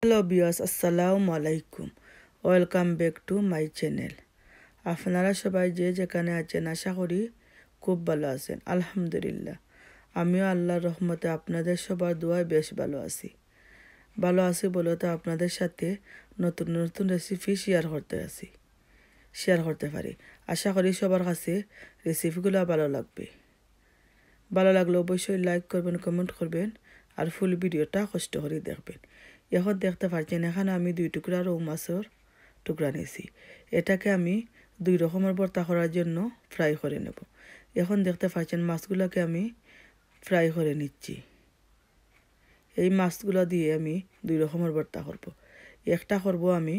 Hello viewers, আসসালামু আলাইকুম। Welcome back to my channel. আপনারা সবাই যে যেখানে আছেন আশা করি খুব ভালো আছেন। আলহামদুলিল্লাহ, আমিও আল্লাহর রহমতে আপনাদের সবার দোয়ায় বেশ ভালো আছি। ভালো আছি বলে তো আপনাদের সাথে নতুন নতুন রেসিপি শেয়ার করতে পারি। আশা করি সবার কাছে রেসিপিগুলো ভালো লাগবে। ভালো লাগলে অবশ্যই লাইক করবেন, কমেন্ট করবেন আর ফুল ভিডিওটা কষ্ট করে দেখবেন। এখন দেখতে পাচ্ছেন এখানে আমি 2 টুকরা রৌ মাছের টুকরা নিয়েছি। এটাকে আমি 2 রকমের ভর্তা করার জন্য ফ্রাই করে নেব। এখন দেখতে পাচ্ছেন মাছগুলোকে আমি ফ্রাই করে নিচ্ছি। এই মাছগুলো দিয়ে আমি 2 রকমের ভর্তা করব। একটা করব আমি,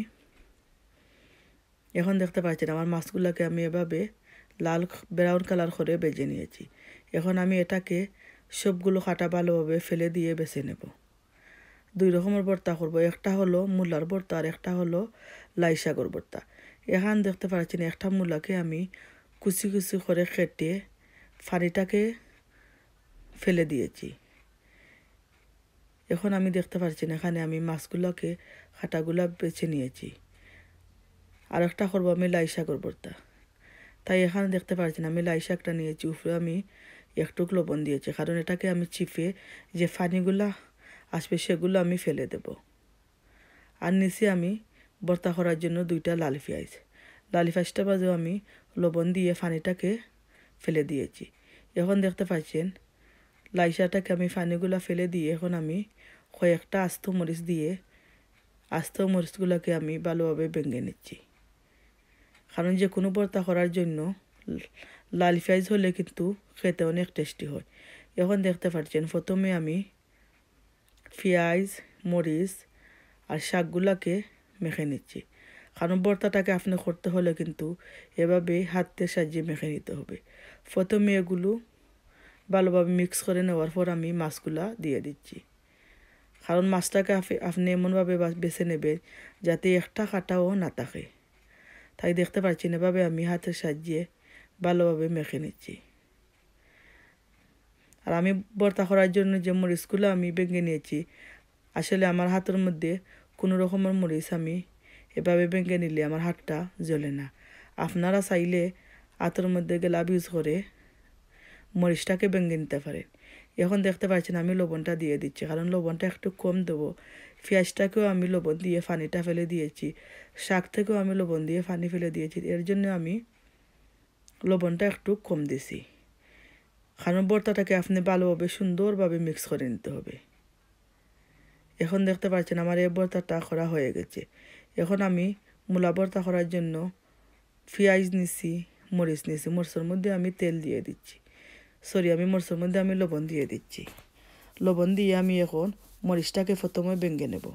এখন দেখতে পাচ্ছেন আমার মাছগুলোকে আমি এভাবে লাল ব্রাউন কালার করে ভেজে নিয়েছি। এখন আমি এটাকে সবগুলো কাটা ভালোভাবে ফেলে দিয়ে বেছে নেব। 2 রকমের ভর্তা করব, একটা হলো মূলার ভর্তা আর একটা হলো লাই শাকের ভর্তা। এখন দেখতে পাচ্ছেন একটা মূলাকে আমি কুচি কুচি করে কেটে পানিটাকে ফেলে দিয়েছি। এখন আমি দেখতে পাচ্ছেন এখানে আমি মাছগুলোকে কাটাগুলা বেছে নিয়েছি। আর একটা করবো আমি লাই শাকের ভর্তা। তাই এখানে দেখতে পাচ্ছেন আমি লাই শাকটা নিয়েছি, উপরে আমি একটু লবণ দিয়েছি, কারণ এটাকে আমি চিপে যে পানিগুলা আসবে সেগুলো আমি ফেলে দেব। আর নিচে আমি ভর্তা করার জন্য 2টা লাল পেঁয়াজটা বাজেও আমি লবণ দিয়ে পানিটাকে ফেলে দিয়েছি। এখন দেখতে পাচ্ছেন লাই শাকটাকে আমি পানিগুলা ফেলে দিয়ে এখন আমি কয়েকটা আস্ত মরিচ দিয়ে আস্ত মরিচগুলোকে আমি ভালোভাবে ভেঙে নিচ্ছি। কারণ যে কোনো ভর্তা করার জন্য লাল পেঁয়াজ হলে কিন্তু খেতে অনেক টেস্টি হয়। এখন দেখতে পাচ্ছেন প্রথমে আমি পেঁয়াজ, মরিচ আর শাকগুলাকে মেখে নিচ্ছি। কারণ ভর্তাটাকে আপনি করতে হলে কিন্তু এভাবে হাতে সাজিয়ে মেখে নিতে হবে। প্রথমে এগুলো ভালোভাবে মিক্স করে নেওয়ার পর আমি মাছগুলা দিয়ে দিচ্ছি। কারণ মাছটাকে আপনি এমনভাবে বেছে নেবেন যাতে একটা কাটাও না থাকে। তাই দেখতে পাচ্ছেন এভাবে আমি হাতের সাহায্যে ভালোভাবে মেখে নিচ্ছি। আর আমি ভর্তা করার জন্য যে মরিচগুলো আমি ভেঙে নিয়েছি, আসলে আমার হাতের মধ্যে কোনো রকমের মরিচ আমি এভাবে ভেঙে নিলে আমার হাতটা জ্বলে না। আপনারা চাইলে হাতের মধ্যে গ্লাভ ইউজ করে মরিচটাকে ভেঙে নিতে পারেন। এখন দেখতে পাচ্ছেন আমি লবণটা দিয়ে দিচ্ছি, কারণ লবণটা একটু কম দেবো। পেঁয়াজটাকেও আমি লবণ দিয়ে পানিটা ফেলে দিয়েছি, শাক থেকেও আমি লবণ দিয়ে পানি ফেলে দিয়েছি। এর জন্য আমি লবণটা একটু কম দিছি, কারণ ভর্তাটাকে আপনি ভালোভাবে সুন্দরভাবে মিক্স করে নিতে হবে। এখন দেখতে পাচ্ছেন আমার এই ভর্তাটা করা হয়ে গেছে। এখন আমি মূলা ভর্তা করার জন্য পেঁয়াজ নিছি, মরিচ নিছি, মরিচের মধ্যে আমি তেল দিয়ে দিচ্ছি, আমি মরিচের মধ্যে আমি লবণ দিয়ে দিচ্ছি। লবণ দিয়ে আমি এখন মরিচটাকে প্রথমে ভেঙে নেব।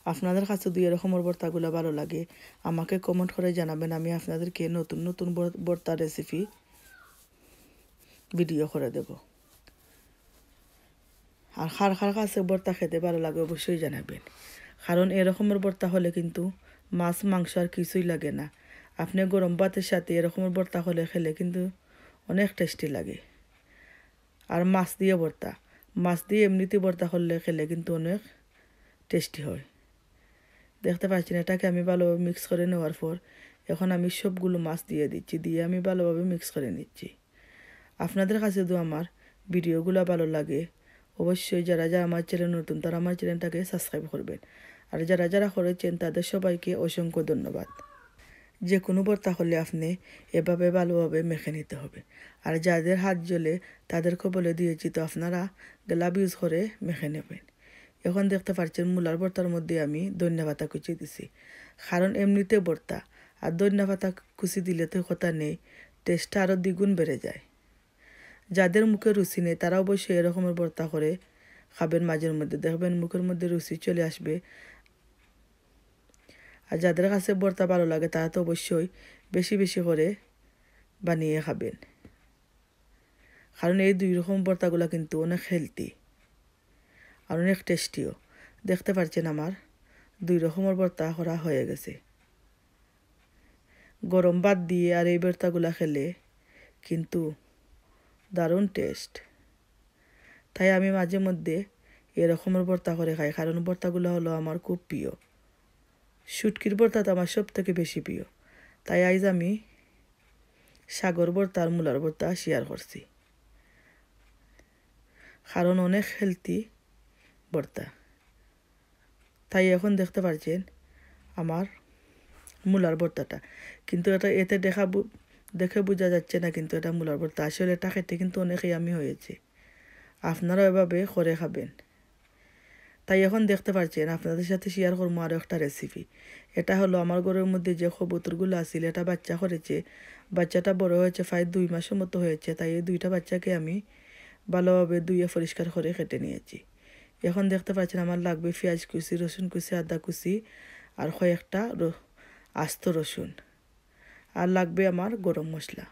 আপনাদের কাছে 2 রকমের ভর্তাগুলো ভালো লাগে আমাকে কমেন্ট করে জানাবেন। আমি আপনাদেরকে নতুন নতুন ভর্তা রেসিপি ভিডিও করে দেব। আর কার কাছে ভর্তা খেতে ভালো লাগে অবশ্যই জানাবেন, কারণ এরকমের ভর্তা হলে কিন্তু মাছ মাংস আর কিছুই লাগে না। আপনি গরম ভাতের সাথে এরকমের ভর্তা হলে খেলে কিন্তু অনেক টেস্টি লাগে। আর মাছ দিয়ে এমনিতে ভর্তা করলে খেলে কিন্তু অনেক টেস্টি হয়। দেখতে পাচ্ছেন এটাকে আমি ভালোভাবে মিক্স করে নেওয়ার পর এখন আমি সবগুলো মাছ দিয়ে দিচ্ছি, দিয়ে আমি ভালোভাবে মিক্স করে নিচ্ছি। আপনাদের কাছে যদি আমার ভিডিওগুলো ভালো লাগে অবশ্যই যারা আমার চ্যানেল নতুন তারা আমার চ্যানেলটাকে সাবস্ক্রাইব করবেন। আর যারা করেছেন তাদের সবাইকে অসংখ্য ধন্যবাদ। যে কোনো ভর্তা হলে আপনি এভাবে ভালোভাবে মেখে নিতে হবে। আর যাদের হাত জ্বলে তাদেরকে বলে দিয়েছি, তো আপনারা গ্লাভ ইউজ করে মেখে নেবেন। এখন দেখতে পাচ্ছেন মূলার ভর্তার মধ্যে আমি ধনিয়া পাতা কুচি দিছি, কারণ এমনিতে ভর্তা আর ধনিয়া পাতা কুচি দিলে তো কথা নেই, টেস্টটা আরও দ্বিগুণ বেড়ে যায়। যাদের মুখে রুচি নেই তারা অবশ্যই এরকমের ভর্তা করে খাবেন, মাঝের মধ্যে দেখবেন মুখের মধ্যে রুচি চলে আসবে। আর যাদের কাছে ভর্তা ভালো লাগে তারা তো অবশ্যই বেশি বেশি করে বানিয়ে খাবেন, কারণ এই 2 রকম ভর্তাগুলো কিন্তু অনেক হেলদি আর অনেক টেস্টিও। দেখতে পাচ্ছেন আমার 2 রকমের ভর্তা করা হয়ে গেছে। গরম ভাত দিয়ে আর এই ভর্তাগুলো খেলে কিন্তু দারুণ টেস্ট। তাই আমি মাঝে মধ্যে এরকমের ভর্তা করে খাই, কারণ ভর্তাগুলো হলো আমার খুব প্রিয়। শুটকির ভর্তা তো আমার সব থেকে বেশি প্রিয়। তাই আজ আমি সাগর ভর্তা আর মূলার ভর্তা শেয়ার করছি, কারণ অনেক হেলদি ভর্তা। তাই এখন দেখতে পাচ্ছেন আমার মূলার ভর্তাটা, কিন্তু এতে দেখে বোঝা যাচ্ছে না কিন্তু এটা মূলার ভর্তা। আসলে এটা খেতে কিন্তু অনেক ইয়ামি হয়েছে, আপনারাও এভাবে করে খাবেন। তাই এখন দেখতে পাচ্ছেন আপনাদের সাথে শেয়ার করবো আরও একটা রেসিপি। এটা হলো আমার ঘরের মধ্যে যে কবুতরগুলো আছিল, এটা বাচ্চা করেছে। বাচ্চাটা বড় হয়েছে, প্রায় 2 মাসের মতো হয়েছে। তাই এই 2টা বাচ্চাকে আমি ভালোভাবে ধুয়ে পরিষ্কার করে কেটে নিয়েছি। এখন দেখতে পাচ্ছেন আমার লাগবে পেঁয়াজ কুচি, রসুন কুচি, আদা কুচি আর কয়েকটা আস্ত রসুন, আর লাগবে আমার গরম মশলা।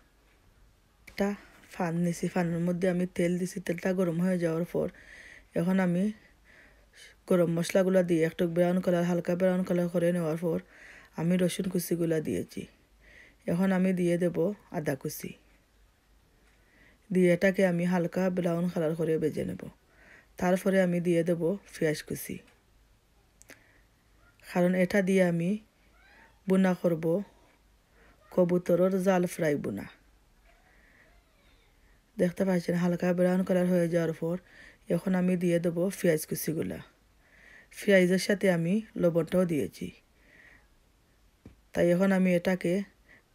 একটা ফান নিছি, ফানের মধ্যে আমি তেল দিছি। তেলটা গরম হয়ে যাওয়ার পর এখন আমি গরম মশলাগুলো দিয়ে একটু হালকা ব্রাউন কালার করে নেওয়ার পর আমি রসুন কুচিগুলো দিয়েছি। এখন আমি দিয়ে দেব আদা কুচি, দিয়ে এটাকে আমি হালকা ব্রাউন কালার করে ভেজে নেব। তারপরে আমি দিয়ে দেব পেঁয়াজ কুচি, কারণ এটা দিয়ে আমি বুনা করব কবুতরের জাল ফ্রাই বুনা। দেখতে পাচ্ছেন হালকা ব্রাউন কালার হয়ে যাওয়ার পর এখন আমি দিয়ে দেব পেঁয়াজ কুচিগুলা। পেঁয়াজের সাথে আমি লবণটাও দিয়েছি। তাই এখন আমি এটাকে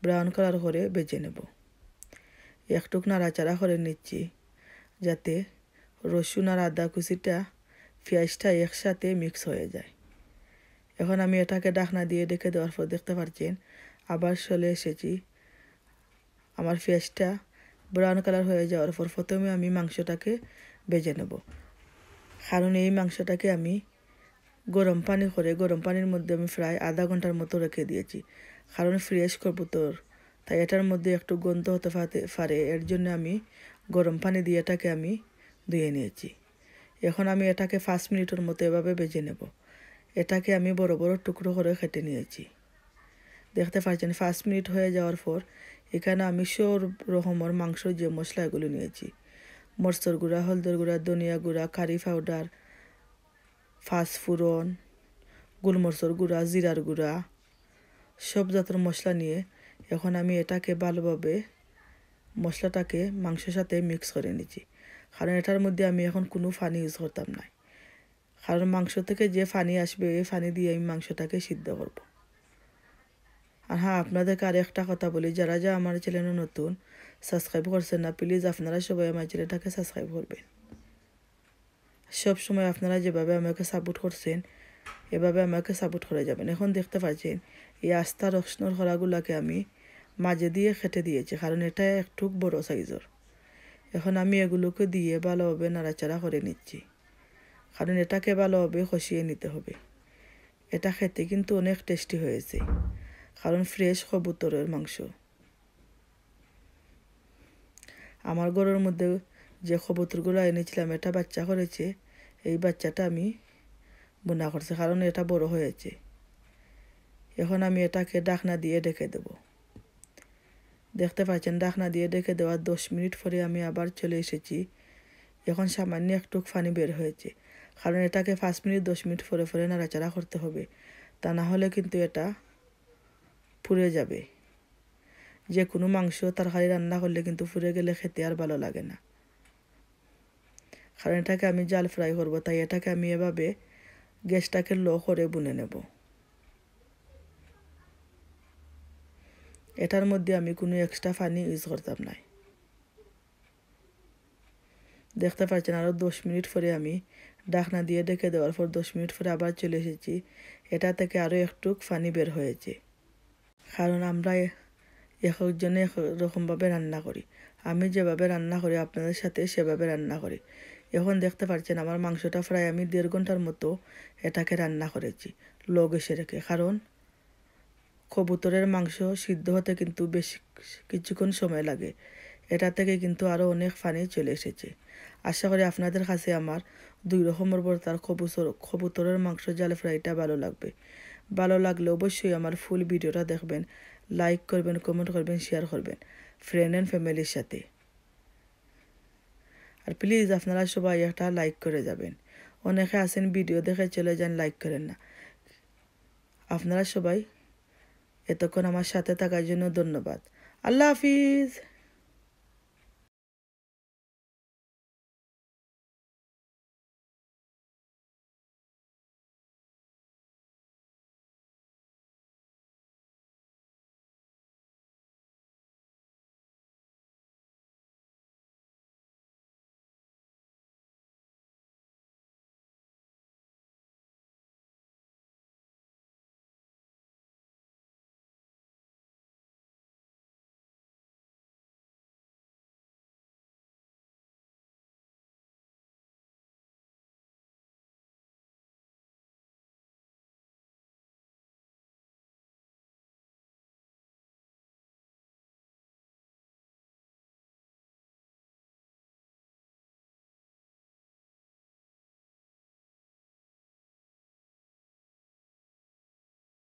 ব্রাউন কালার করে ভেজে নেব। একটু নাড়াচাড়া করে নিচ্ছি যাতে রসুন আর আদা কুচিটা পেঁয়াজটা একসাথে মিক্স হয়ে যায়। এখন আমি এটাকে ঢাকনা দিয়ে ঢেকে দেওয়ার পর দেখতে পাচ্ছেন আবার চলে এসেছি। আমার পেঁয়াজটা ব্রাউন কালার হয়ে যাওয়ার পর প্রথমে আমি মাংসটাকে ভেজে নেব, কারণ এই মাংসটাকে আমি গরম পানির মধ্যে আমি প্রায় আধা ঘন্টার মতো রেখে দিয়েছি, কারণ ফ্রেশ কবুতর, তাই এটার মধ্যে একটু গন্ধ হতে পারে। এর জন্য আমি গরম পানি দিয়ে এটাকে আমি ধুয়ে নিয়েছি। এখন আমি এটাকে 5 মিনিটের মতো এভাবে ভেজে নেব। এটাকে আমি বড় বড় টুকরো করে কেটে নিয়েছি। দেখতে পাচ্ছেন 5 মিনিট হয়ে যাওয়ার পর এখানে আমি সব রকমের মাংসর যে মশলা এগুলো নিয়েছি। মরচর গুঁড়া, হলদের গুঁড়া, ধনিয়া গুঁড়া, কারি পাউডার, ফাঁসফোড়ন, গোলমরিচের গুঁড়া, জিরার গুঁড়া, সব জাতের মশলা নিয়ে এখন আমি এটাকে ভালোভাবে মশলাটাকে মাংসের সাথে মিক্স করে নিচ্ছি, কারণ এটার মধ্যে আমি এখন কোনো পানি ইউজ করতাম না, কারণ মাংস থেকে যে পানি আসবে এই পানি দিয়ে আমি মাংসটাকে সিদ্ধ করব। আর হ্যাঁ, আপনাদেরকে আর একটা কথা বলি, যারা আমার চ্যানেলে নতুন সাবস্ক্রাইব করছেন না, প্লিজ আপনারা সবাই আমার চ্যানেলটাকে সাবস্ক্রাইব করবেন। সব সময় আপনারা যেভাবে আমাকে সাপোর্ট করছেন এভাবে আমাকে সাপোর্ট করে যাবেন। এখন দেখতে পাচ্ছেন এই আস্তা রসুনের খোলাগুলোকে আমি মাঝে দিয়ে কেটে দিয়েছি, কারণ এটা একটু বড় সাইজের। এখন আমি এগুলোকে দিয়ে ভালোভাবে নাড়াচাড়া করে নিচ্ছি, কারণ এটাকে ভালোভাবে কষিয়ে নিতে হবে। এটা খেতে কিন্তু অনেক টেস্টি হয়েছে, কারণ ফ্রেশ কবুতরের মাংস। আমার ঘরের মধ্যে যে কবুতরগুলো এনেছিলাম এটা বাচ্চা করেছে, এই বাচ্চাটা আমি বোনা করছি, কারণ এটা বড় হয়েছে। এখন আমি এটাকে ঢাকনা দিয়ে ঢেকে দেব। দেখতে পাচ্ছেন ঢাকনা দিয়ে ঢেকে দেওয়ার 10 মিনিট পরে আমি আবার চলে এসেছি। এখন সামান্য একটু পানি বের হয়েছে, কারণ এটাকে 5 মিনিট 10 মিনিট পরে নাড়াচাড়া করতে হবে, তা না হলে কিন্তু এটা পুড়ে যাবে। যে কোনো মাংস তরকারি রান্না করলে কিন্তু পুড়ে গেলে খেতে আর ভালো লাগে না, কারণ এটাকে আমি জাল ফ্রাই করব। তাই এটাকে আমি এভাবে গ্যাসটাকে লো করে বুনে নেব। এটার মধ্যে আমি কোনো এক্সট্রা পানি ইউজ করতাম না। দেখতে পাচ্ছেন আরও 10 মিনিট পরে আমি ঢাকনা দিয়ে ঢেকে দেওয়ার পর 10 মিনিট পরে আবার চলে এসেছি। এটা থেকে আরও একটু পানি বের হয়েছে, কারণ আমরা একজনে একরকমভাবে রান্না করি। আমি যেভাবে রান্না করি আপনাদের সাথে সেভাবে রান্না করি। এখন দেখতে পাচ্ছেন আমার মাংসটা প্রায় আমি 1.5 ঘন্টার মতো এটাকে রান্না করেছি লো গ্যাসে রেখে, কারণ কবুতরের মাংস সিদ্ধ হতে কিন্তু বেশি কিছুক্ষণ সময় লাগে। এটা থেকে কিন্তু আরও অনেক পানি চলে এসেছে। আশা করি আপনাদের কাছে আমার 2 রকমের ভর্তার কবুতরের মাংস জাল ফ্রাইটা ভালো লাগবে। ভালো লাগলে অবশ্যই আমার ফুল ভিডিওটা দেখবেন, লাইক করবেন, কমেন্ট করবেন, শেয়ার করবেন ফ্রেন্ড অ্যান্ড ফ্যামিলির সাথে। আর প্লিজ আপনারা সবাই একটা লাইক করে যাবেন। অনেকে আছেন ভিডিও দেখে চলে যান, লাইক করেন না। আপনারা সবাই এতক্ষণ আমার সাথে থাকার জন্য ধন্যবাদ। আল্লাহ হাফিজ।